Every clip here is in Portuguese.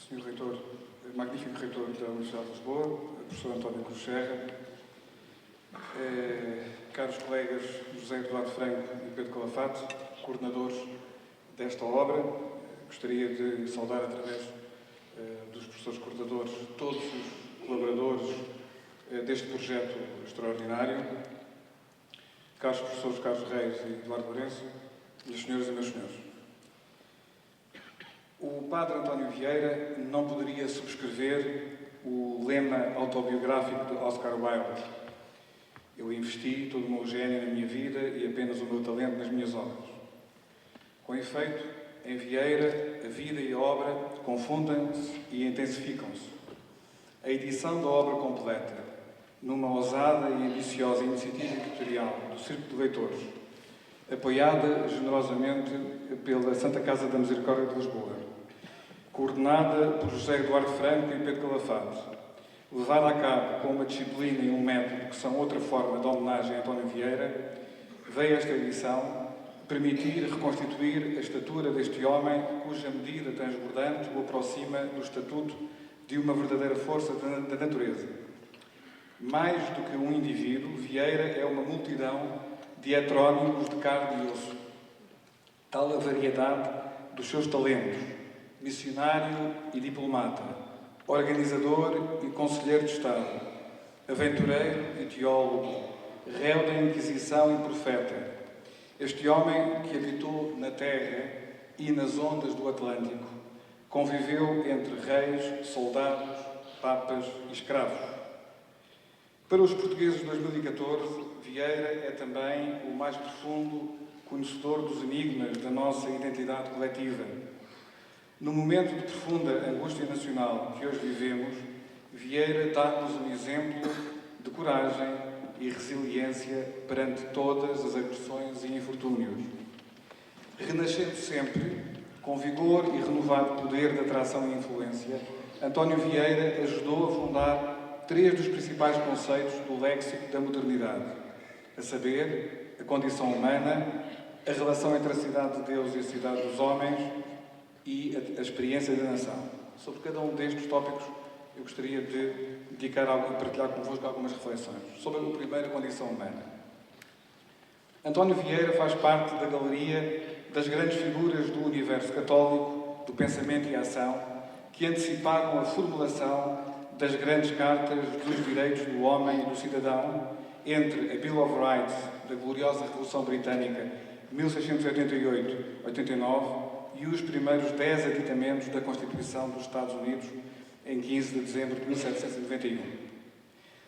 Sr. Reitor, magnífico Reitor da Universidade de Lisboa, professor António Cruz Serra, caros colegas José Eduardo Franco e Pedro Calafate, coordenadores desta obra, gostaria de saudar através dos professores coordenadores todos os colaboradores deste projeto extraordinário, caros professores Carlos Reis e Eduardo Lourenço, minhas senhoras e meus senhores. O padre António Vieira não poderia subscrever o lema autobiográfico de Oscar Wilde: eu investi todo o meu gênio na minha vida e apenas o meu talento nas minhas obras. Com efeito, em Vieira, a vida e a obra confundem-se e intensificam-se. A edição da obra completa, numa ousada e ambiciosa iniciativa editorial do Círculo de Leitores, apoiada generosamente pela Santa Casa da Misericórdia de Lisboa, coordenada por José Eduardo Franco e Pedro Calafate, levada a cabo com uma disciplina e um método que são outra forma de homenagem a António Vieira, veio esta edição permitir reconstituir a estatura deste homem cuja medida transbordante o aproxima do estatuto de uma verdadeira força da natureza. Mais do que um indivíduo, Vieira é uma multidão de heterónimos de carne e osso. Tal a variedade dos seus talentos: missionário e diplomata, organizador e conselheiro de Estado, aventureiro e teólogo, réu da Inquisição e profeta. Este homem que habitou na terra e nas ondas do Atlântico, conviveu entre reis, soldados, papas e escravos. Para os portugueses de 2014, Vieira é também o mais profundo conhecedor dos enigmas da nossa identidade coletiva. No momento de profunda angústia nacional que hoje vivemos, Vieira dá-nos um exemplo de coragem e resiliência perante todas as agressões e infortúnios. Renascendo sempre, com vigor e renovado poder de atração e influência, António Vieira ajudou a fundar 3 dos principais conceitos do léxico da modernidade: a saber, a condição humana, a relação entre a cidade de Deus e a cidade dos homens e a experiência da nação. Sobre cada um destes tópicos, eu gostaria de dedicar algo e partilhar convosco algumas reflexões. Sobre a primeira, condição humana. António Vieira faz parte da galeria das grandes figuras do universo católico, do pensamento e ação, que anteciparam a formulação das grandes cartas dos direitos do homem e do cidadão entre a Bill of Rights da gloriosa Revolução Britânica de 1688-89 e os primeiros 10 aditamentos da Constituição dos Estados Unidos em 15 de dezembro de 1791.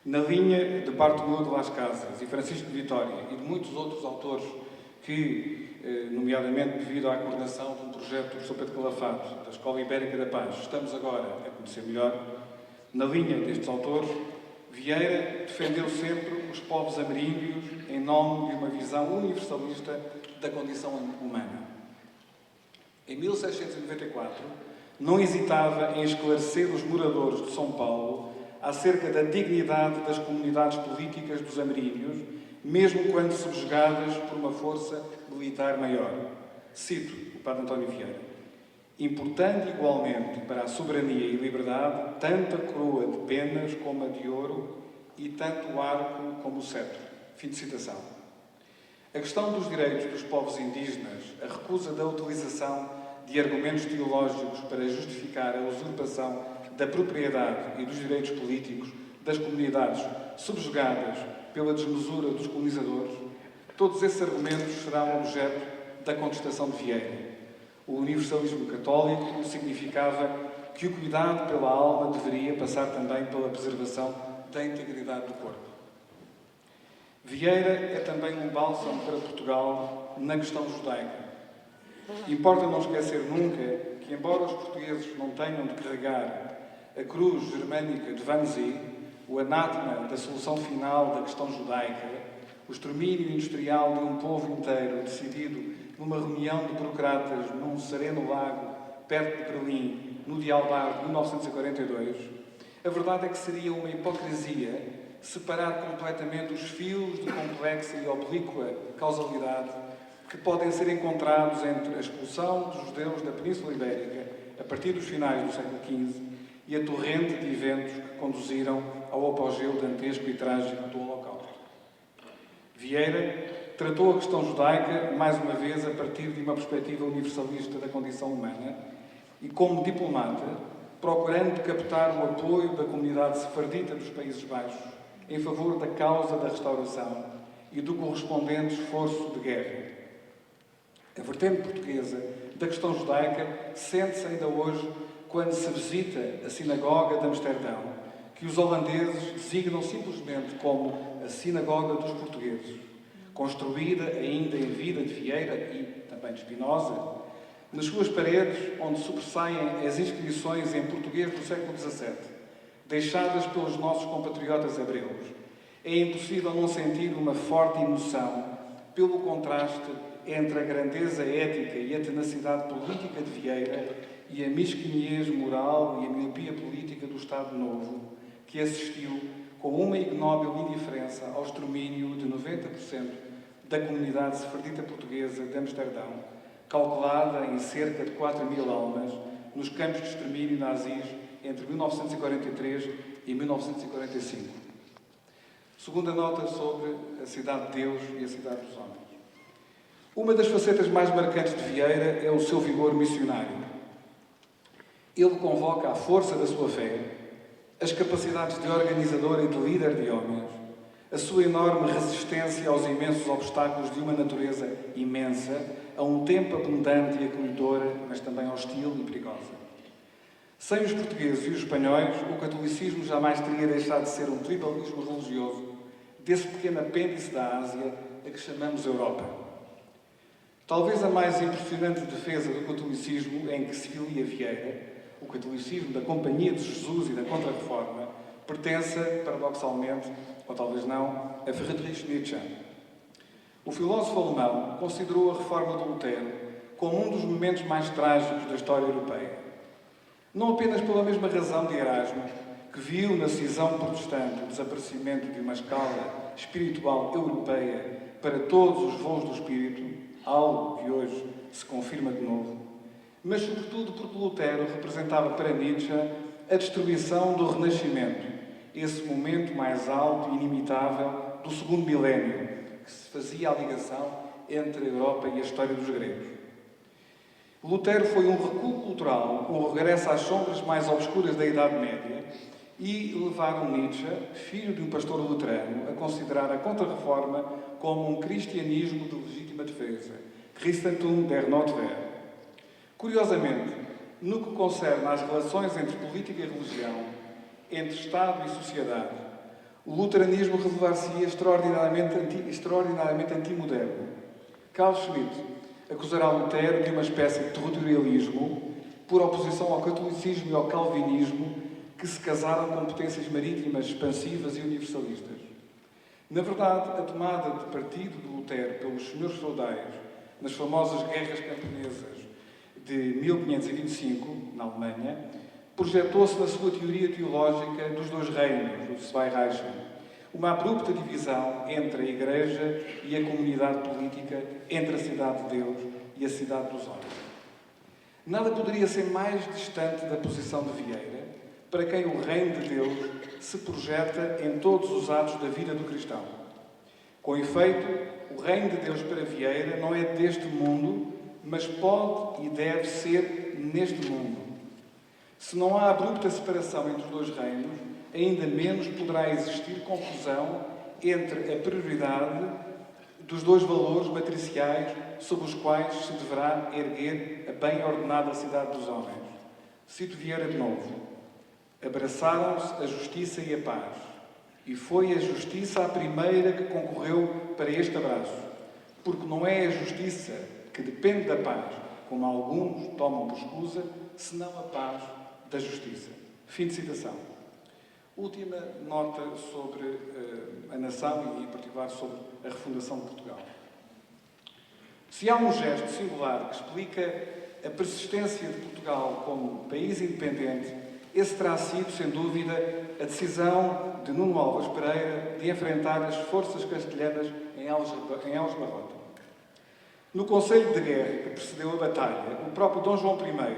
Na linha de Bartolomeu de Las Casas e Francisco de Vitória e de muitos outros autores que, nomeadamente devido à coordenação de um projeto do professor Pedro Calafate, da Escola Ibérica da Paz, estamos agora a conhecer melhor, na linha destes autores, Vieira defendeu sempre os povos ameríndios em nome de uma visão universalista da condição humana. Em 1694, não hesitava em esclarecer os moradores de São Paulo acerca da dignidade das comunidades políticas dos ameríndios, mesmo quando subjugadas por uma força militar maior. Cito o padre António Vieira: importante igualmente para a soberania e liberdade tanto a coroa de penas como a de ouro e tanto o arco como o cetro. Fim de citação. A questão dos direitos dos povos indígenas, a recusa da utilização de argumentos teológicos para justificar a usurpação da propriedade e dos direitos políticos das comunidades subjugadas pela desmesura dos colonizadores, todos esses argumentos serão objeto da contestação de Vieira. O universalismo católico significava que o cuidado pela alma deveria passar também pela preservação da integridade do corpo. Vieira é também um bálsamo para Portugal na questão judaica. Importa não esquecer nunca que, embora os portugueses não tenham de carregar a cruz germânica de Wannsee, o anátema da solução final da questão judaica, o extermínio industrial de um povo inteiro decidido numa reunião de burocratas num sereno lago perto de Berlim, no Dialbar de 1942, a verdade é que seria uma hipocrisia separar completamente os fios de complexa e oblíqua causalidade que podem ser encontrados entre a expulsão dos judeus da Península Ibérica a partir dos finais do século XV e a torrente de eventos que conduziram ao apogeu dantesco e trágico do Holocausto. Vieira tratou a questão judaica, mais uma vez, a partir de uma perspectiva universalista da condição humana e, como diplomata, procurando captar o apoio da comunidade sefardita dos Países Baixos em favor da causa da restauração e do correspondente esforço de guerra. A vertente portuguesa da questão judaica sente-se ainda hoje quando se visita a Sinagoga de Amsterdão, que os holandeses designam simplesmente como a Sinagoga dos Portugueses, construída ainda em vida de Vieira e também de Spinoza, nas suas paredes, onde sobressaem as inscrições em português do século XVII, deixadas pelos nossos compatriotas hebreus. É impossível não sentir uma forte emoção pelo contraste entre a grandeza ética e a tenacidade política de Vieira e a mesquinhez moral e a miopia política do Estado Novo, que assistiu com uma ignóbil indiferença ao extermínio de 90% da comunidade sefardita portuguesa de Amsterdão, calculada em cerca de 4.000 almas, nos campos de extermínio nazis entre 1943 e 1945. Segunda nota sobre a cidade de Deus e a cidade dos homens. Uma das facetas mais marcantes de Vieira é o seu vigor missionário. Ele convoca a força da sua fé, as capacidades de organizador e de líder de homens, a sua enorme resistência aos imensos obstáculos de uma natureza imensa, a um tempo abundante e acolhedora, mas também hostil e perigosa. Sem os portugueses e os espanhóis, o catolicismo jamais teria deixado de ser um tribalismo religioso desse pequeno apêndice da Ásia a que chamamos Europa. Talvez a mais impressionante defesa do catolicismo em que se filia Vieira, o catolicismo da Companhia de Jesus e da Contra-Reforma, pertença, paradoxalmente, ou talvez não, a Friedrich Nietzsche. O filósofo alemão considerou a reforma de Lutero como um dos momentos mais trágicos da história europeia. Não apenas pela mesma razão de Erasmo, que viu na cisão protestante o desaparecimento de uma escala espiritual europeia para todos os voos do espírito, algo que hoje se confirma de novo, mas sobretudo porque Lutero representava para Nietzsche a destruição do Renascimento, esse momento mais alto e inimitável do segundo milénio, que se fazia a ligação entre a Europa e a história dos gregos. Lutero foi um recuo cultural, um regresso às sombras mais obscuras da Idade Média e levaram Nietzsche, filho de um pastor luterano, a considerar a Contra-Reforma como um cristianismo de legítima defesa, Christentum der Notwehr. Curiosamente, no que concerne às relações entre política e religião, entre Estado e sociedade, o luteranismo revelar-se-ia extraordinariamente antimoderno. Carl Schmitt acusará Lutero de uma espécie de territorialismo por oposição ao catolicismo e ao calvinismo que se casaram com potências marítimas expansivas e universalistas. Na verdade, a tomada de partido de Lutero pelos senhores feudais nas famosas guerras camponesas de 1525, na Alemanha, projetou-se na sua teoria teológica dos dois reinos, o Zweireichen, uma abrupta divisão entre a Igreja e a comunidade política, entre a cidade de Deus e a cidade dos homens. Nada poderia ser mais distante da posição de Vieira, para quem o reino de Deus se projeta em todos os atos da vida do cristão. Com efeito, o reino de Deus para Vieira não é deste mundo, mas pode e deve ser neste mundo. Se não há abrupta separação entre os dois reinos, ainda menos poderá existir confusão entre a prioridade dos dois valores matriciais sobre os quais se deverá erguer a bem ordenada cidade dos homens. Cito Vieira de novo. Abraçaram-se a justiça e a paz, e foi a justiça a primeira que concorreu para este abraço, porque não é a justiça que depende da paz, como alguns tomam por escusa, senão a paz da justiça. Fim de citação. Última nota sobre a nação e, em particular, sobre a refundação de Portugal. Se há um gesto singular que explica a persistência de Portugal como país independente, esse terá sido, sem dúvida, a decisão de Nuno Álvares Pereira de enfrentar as forças castelhanas em Alves Barrota. No Conselho de Guerra que precedeu a batalha, o próprio Dom João I,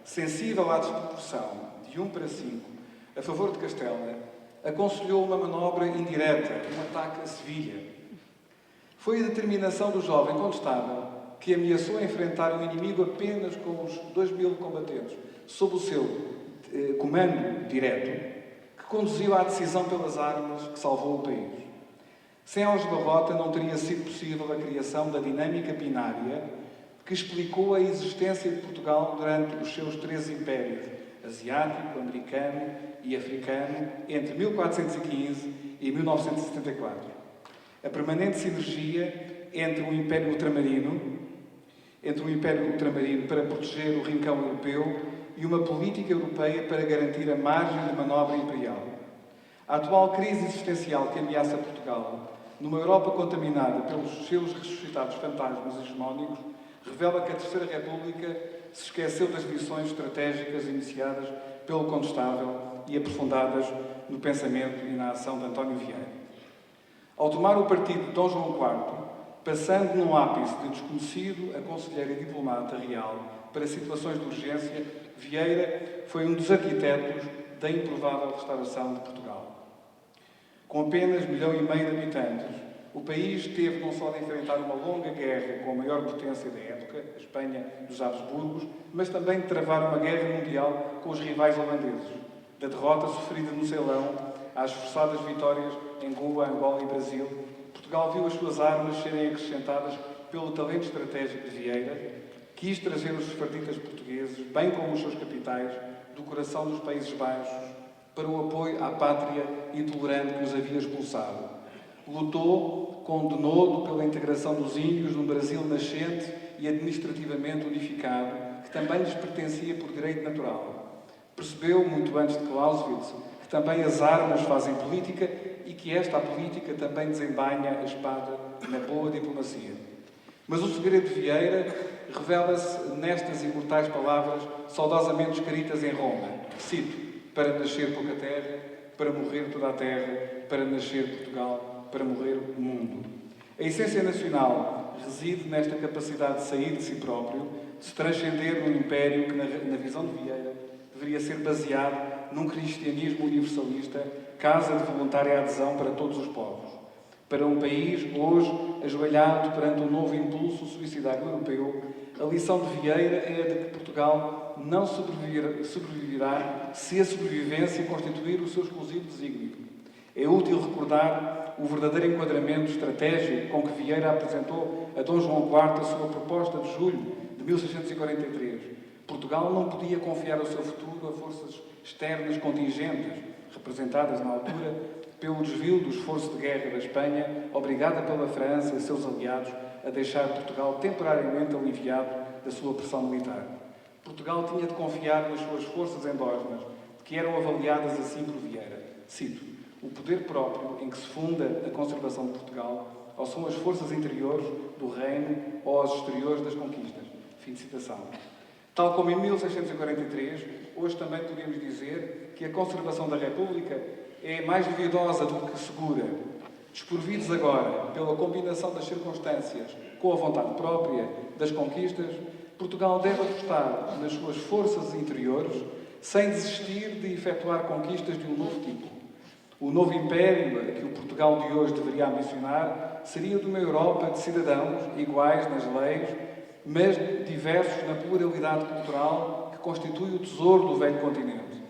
sensível à desproporção de 1 para 5 a favor de Castela, aconselhou uma manobra indireta, um ataque a Sevilha. Foi a determinação do jovem condestável que ameaçou enfrentar o inimigo apenas com os 2.000 combatentes, sob o seu comando direto, que conduziu à decisão pelas armas que salvou o país. Sem Aljubarrota não teria sido possível a criação da dinâmica binária que explicou a existência de Portugal durante os seus 3 impérios, asiático, americano e africano, entre 1415 e 1974. A permanente sinergia entre o Império Ultramarino para proteger o rincão europeu e uma política europeia para garantir a margem de manobra imperial. A atual crise existencial que ameaça Portugal, numa Europa contaminada pelos seus ressuscitados fantasmas hegemónicos, revela que a Terceira República se esqueceu das lições estratégicas iniciadas pelo Condestável e aprofundadas no pensamento e na ação de António Vieira. Ao tomar o partido de Dom João IV, passando num ápice de desconhecido a conselheiro e diplomata real para situações de urgência, Vieira foi um dos arquitetos da improvável restauração de Portugal. Com apenas 1,5 milhão de habitantes, o país teve não só de enfrentar uma longa guerra com a maior potência da época, a Espanha dos Habsburgos, mas também de travar uma guerra mundial com os rivais holandeses, da derrota sofrida no Ceilão às forçadas vitórias em Goa, Angola e Brasil. Portugal viu as suas armas serem acrescentadas pelo talento estratégico de Vieira, quis trazer os sefarditas portugueses, bem como os seus capitais, do coração dos Países Baixos, para o apoio à pátria intolerante que os havia expulsado. Lutou com denodo pela integração dos índios num Brasil nascente e administrativamente unificado, que também lhes pertencia por direito natural. Percebeu, muito antes de Clausewitz, que também as armas fazem política e que esta, a política, também desembainha a espada na boa diplomacia. Mas o segredo de Vieira revela-se nestas imortais palavras saudosamente escritas em Roma. Cito: para nascer pouca terra, para morrer toda a terra, para nascer Portugal, para morrer o mundo. A essência nacional reside nesta capacidade de sair de si próprio, de se transcender num império que, na visão de Vieira, deveria ser baseado num cristianismo universalista, casa de voluntária adesão para todos os povos. Para um país, hoje, ajoelhado perante um novo impulso suicidário europeu, a lição de Vieira é a de que Portugal não sobreviverá se a sobrevivência constituir o seu exclusivo desígnio. É útil recordar o verdadeiro enquadramento estratégico com que Vieira apresentou a Dom João IV a sua proposta de julho de 1643. Portugal não podia confiar o seu futuro a forças externas contingentes, representadas na altura pelo desvio do esforço de guerra da Espanha, obrigada pela França e seus aliados a deixar Portugal temporariamente aliviado da sua pressão militar. Portugal tinha de confiar nas suas forças endógenas, que eram avaliadas assim por Vieira. Cito: o poder próprio em que se funda a conservação de Portugal, ou são as forças interiores do reino ou as exteriores das conquistas. Fim de citação. Tal como em 1643, hoje também podemos dizer que a conservação da República é mais duvidosa do que segura. Desprovidos agora pela combinação das circunstâncias com a vontade própria das conquistas, Portugal deve apostar nas suas forças interiores sem desistir de efetuar conquistas de um novo tipo. O novo império a que o Portugal de hoje deveria ambicionar seria de uma Europa de cidadãos iguais nas leis, mas diversos na pluralidade cultural que constitui o tesouro do velho continente.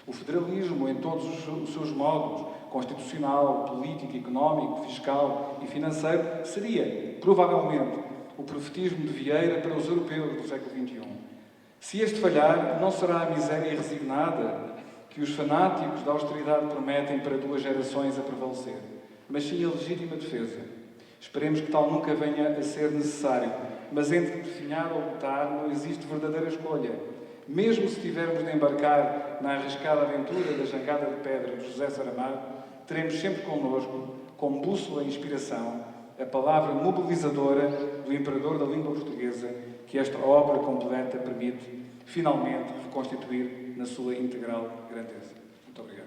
O federalismo, em todos os seus modos, constitucional, político, económico, fiscal e financeiro, seria, provavelmente, o profetismo de Vieira para os europeus do século XXI. Se este falhar, não será a miséria resignada que os fanáticos da austeridade prometem para 2 gerações a prevalecer, mas sim a legítima defesa. Esperemos que tal nunca venha a ser necessário, mas entre definhar ou lutar não existe verdadeira escolha. Mesmo se tivermos de embarcar na arriscada aventura da jangada de pedra de José Saramago, teremos sempre connosco, como bússola e inspiração, a palavra mobilizadora do imperador da língua portuguesa, que esta obra completa permite, finalmente, reconstituir na sua integral grandeza. Muito obrigado.